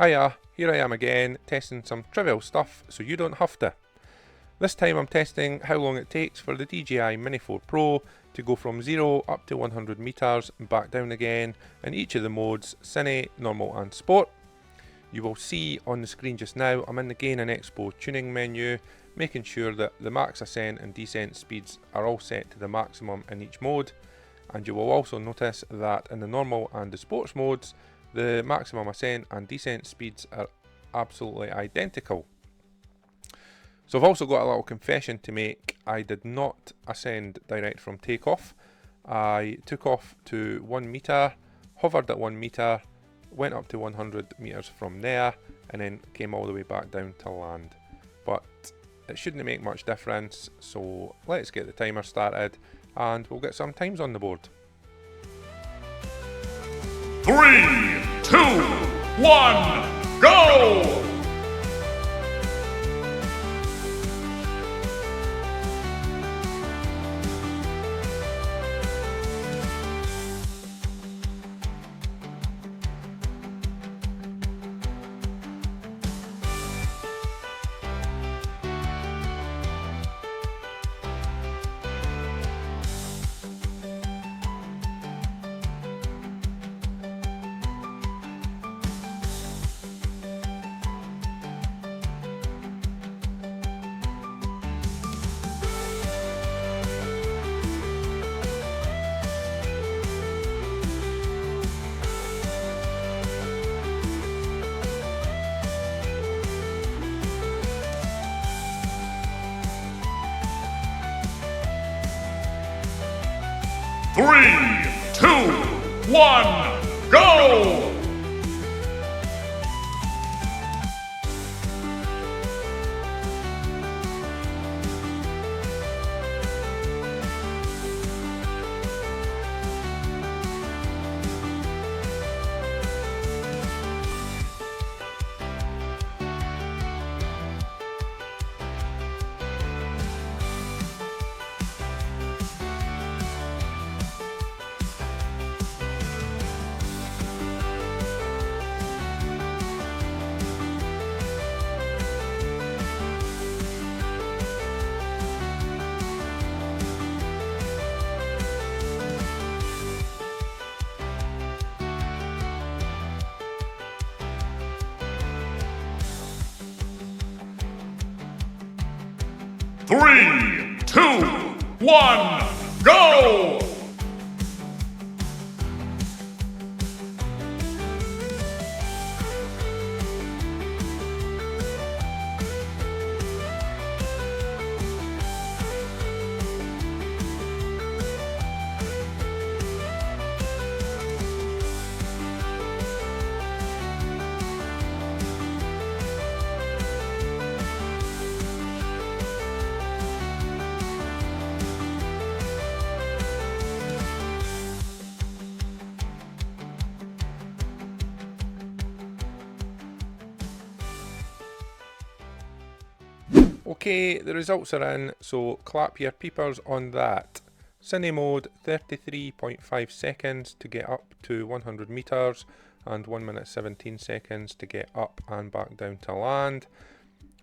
Hiya, here I am again, testing some trivial stuff so you don't have to. This time I'm testing how long it takes for the DJI Mini 4 Pro to go from 0 up to 100 meters and back down again in each of the modes, Cine, Normal and Sport. You will see on the screen just now I'm in the Gain and Expo tuning menu, making sure that the max ascent and descent speeds are all set to the maximum in each mode, and you will also notice that in the Normal and the Sports modes the maximum ascent and descent speeds are absolutely identical. So I've also got a little confession to make. I did not ascend direct from takeoff. I took off to 1 meter, hovered at 1 meter, went up to 100 meters from there, and then came all the way back down to land. But it shouldn't make much difference, so let's get the timer started and we'll get some times on the board. 3, 2, 1, go! Three, two, one, go! 3, 2, 1, go! Okay, the results are in, so clap your peepers on that. Cine mode 33.5 seconds to get up to 100 meters and 1 minute 17 seconds to get up and back down to land.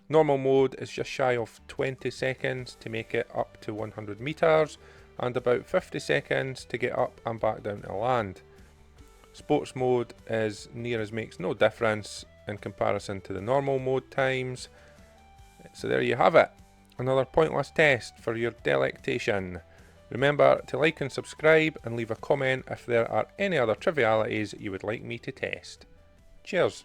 Normal mode is just shy of 20 seconds to make it up to 100 meters and about 50 seconds to get up and back down to land. Sports mode is near as makes no difference in comparison to the normal mode times. So there you have it, another pointless test for your delectation. Remember to like and subscribe and leave a comment if there are any other trivialities you would like me to test. Cheers.